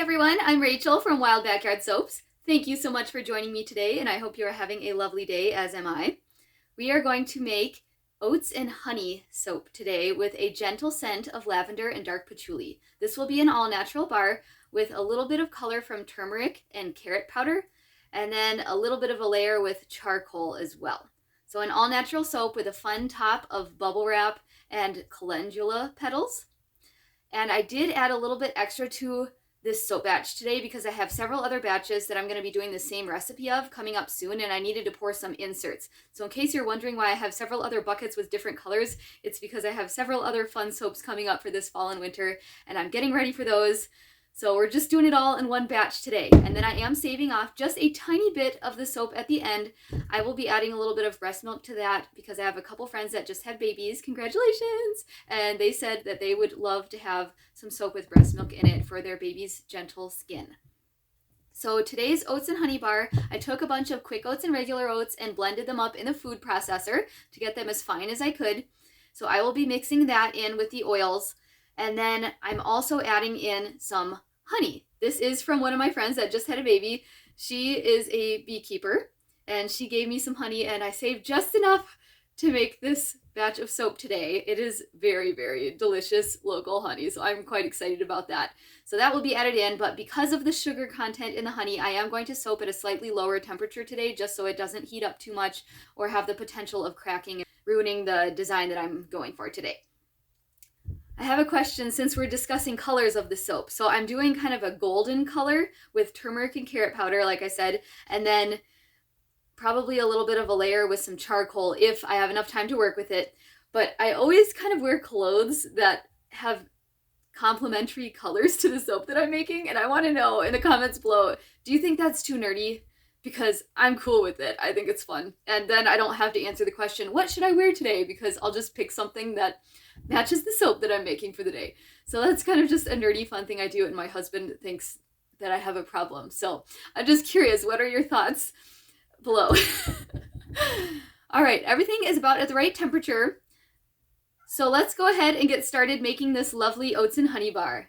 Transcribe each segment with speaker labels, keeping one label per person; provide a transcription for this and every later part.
Speaker 1: everyone, I'm Rachel from Wild Backyard Soaps. Thank you so much for joining me today, and I hope you are having a lovely day, as am I. We are going to make oats and honey soap today with a gentle scent of lavender and dark patchouli. This will be an all-natural bar with a little bit of color from turmeric and carrot powder, and then a little bit of a layer with charcoal as well. So an all-natural soap with a fun top of bubble wrap and calendula petals. And I did add a little bit extra to this soap batch today because I have several other batches that I'm going to be doing the same recipe of coming up soon, and I needed to pour some inserts. So in case you're wondering why I have several other buckets with different colors, it's because I have several other fun soaps coming up for this fall and winter, and I'm getting ready for those. So we're just doing it all in one batch today. And then I am saving off just a tiny bit of the soap at the end. I will be adding a little bit of breast milk to that because I have a couple friends that just had babies. Congratulations! And they said that they would love to have some soap with breast milk in it for their baby's gentle skin. So today's oats and honey bar, I took a bunch of quick oats and regular oats and blended them up in the food processor to get them as fine as I could. So I will be mixing that in with the oils. And then I'm also adding in some honey. This is from one of my friends that just had a baby. She is a beekeeper and she gave me some honey, and I saved just enough to make this batch of soap today. It is very, very delicious local honey, so I'm quite excited about that. So that will be added in, but because of the sugar content in the honey, I am going to soap at a slightly lower temperature today just so it doesn't heat up too much or have the potential of cracking and ruining the design that I'm going for today. I have a question since we're discussing colors of the soap. So I'm doing kind of a golden color with turmeric and carrot powder, like I said, and then probably a little bit of a layer with some charcoal if I have enough time to work with it. But I always kind of wear clothes that have complementary colors to the soap that I'm making, and I want to know in the comments below, do you think that's too nerdy? Because I'm cool with it. I think it's fun. And then I don't have to answer the question, what should I wear today? Because I'll just pick something that matches the soap that I'm making for the day. So that's kind of just a nerdy fun thing I do, and my husband thinks that I have a problem. So I'm just curious, what are your thoughts below? All right, everything is about at the right temperature. So let's go ahead and get started making this lovely oats and honey bar.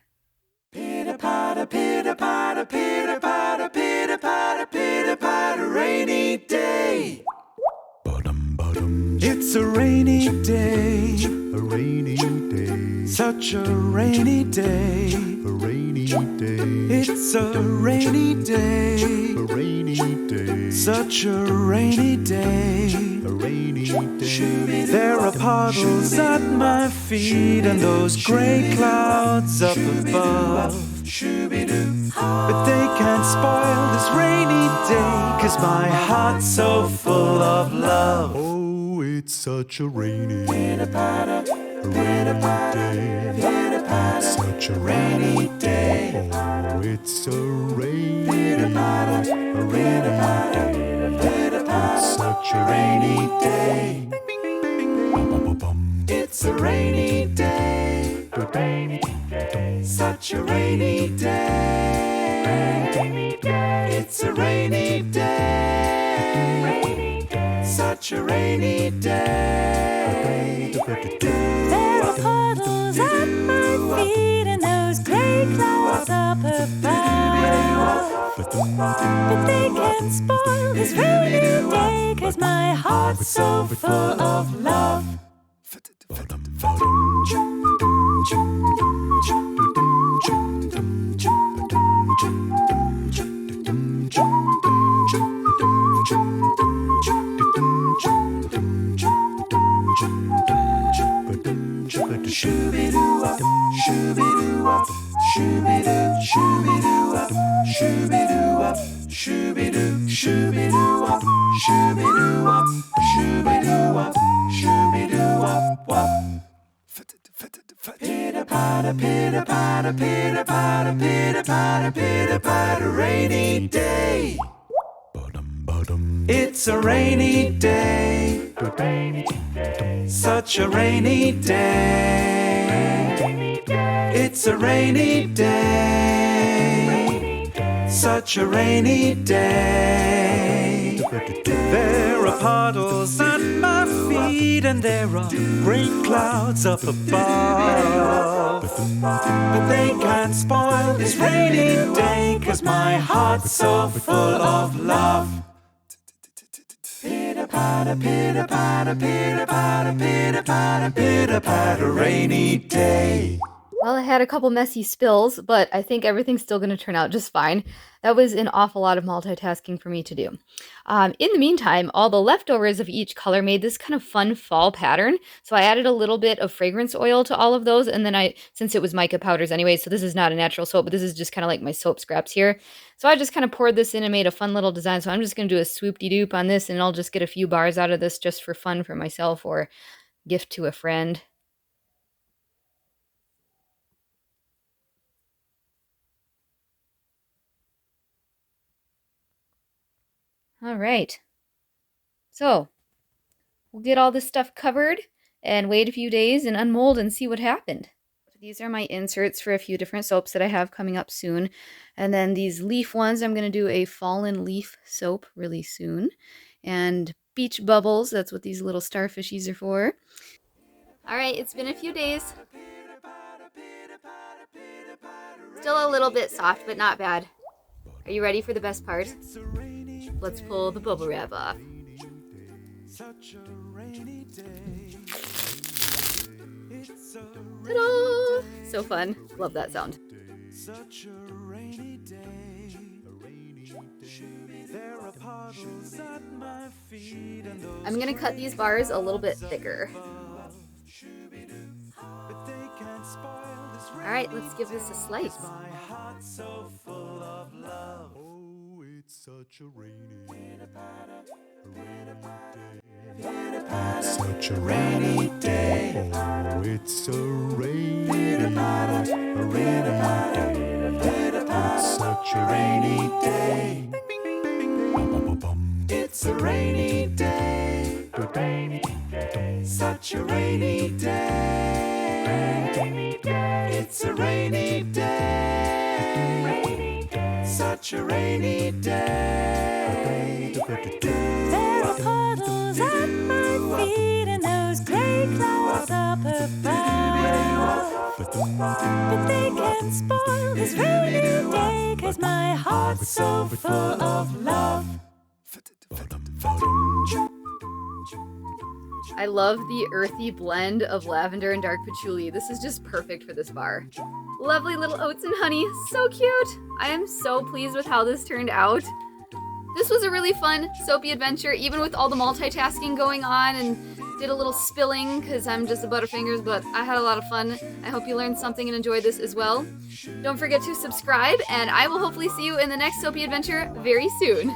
Speaker 2: Pitter-patter, pitter-patter, pitter-patter, pitter-patter, pitter-patter, rainy day. It's a rainy day, a rainy day, such a rainy day, a rainy day. It's a rainy day, a rainy day, such a rainy day, a rainy day. There are puddles at my feet and those gray clouds up above, but they can't spoil this rainy day, 'cause my heart's so full of love. Oh, it's such a rainy, pitter-patter, pitter-patter, pitter-patter, such a rainy day. Oh, it's a rainy, pitter-patter, a rainy day, pitter-patter, it's such a rainy day. It's a rainy day, a rainy day, such a rainy day. It's a rainy day, such a rainy day.
Speaker 3: There are puddles at my feet and those gray clouds up above, but they can't spoil this rainy day, 'cause my heart's so full of love.
Speaker 2: Shoo-be-doo-wop, shoo-be-doo-wop, shoo-be-doo, shoo-be-doo-wop, shoo-be-doo-wop, shoo-be-doo, shoo-be-doo-wop, shoo-be-doo-wop, shoo-be-doo-wop, shoo-be-doo-wop, wop. Pitter-patter, pitter-patter, pitter-patter, pitter-patter, pitter-patter, rainy day. It's a rainy day, such a rainy day. It's a rainy day, such a rainy day. There are puddles at my feet and there are gray clouds up above, But they can't spoil this rainy day, 'cause my heart's so full of love. Pitter patter, pitter patter, pitter patter, pitter patter, pitter patter, rainy day.
Speaker 1: Well, I had a couple messy spills, but I think everything's still going to turn out just fine. That was an awful lot of multitasking for me to do. In the meantime, all the leftovers of each color made this kind of fun fall pattern. So I added a little bit of fragrance oil to all of those. And then since it was mica powders anyway, so this is not a natural soap, but this is just kind of like my soap scraps here. So I just kind of poured this in and made a fun little design. So I'm just going to do a swoop-de-doop on this, and I'll just get a few bars out of this just for fun for myself or gift to a friend. All right, so we'll get all this stuff covered and wait a few days and unmold and see what happened. These are my inserts for a few different soaps that I have coming up soon. And then these leaf ones, I'm going to do a fallen leaf soap really soon. And beach bubbles, that's what these little starfishies are for. All right, it's been a few days. Still a little bit soft, but not bad. Are you ready for the best part? Let's pull the bubble wrap off. Ta-da! So fun. Love that sound.
Speaker 2: Such a rainy day. There are puddles at my feet, and those
Speaker 1: I'm going to cut these bars a little bit thicker.
Speaker 2: but they can't spoil this
Speaker 1: All right, let's give this a slice.
Speaker 2: my heart so full of love. Oh, it's such a rainy day. Such a rainy day. Oh, it's a rainy day. It's such a rainy day. It's a rainy day. Such a rainy day. It's a rainy day. Such a rainy day.
Speaker 3: There are puddles at my feet and those gray clouds up above. But they can't spoil this rainy day, 'cause my heart's so full of love.
Speaker 1: I love the earthy blend of lavender and dark patchouli. This is just perfect for this bar. Lovely little oats and honey. So cute. I am so pleased with how this turned out. This was a really fun soapy adventure, even with all the multitasking going on, and did a little spilling because I'm just a Butterfingers, but I had a lot of fun. I hope you learned something and enjoyed this as well. Don't forget to subscribe, and I will hopefully see you in the next soapy adventure very soon.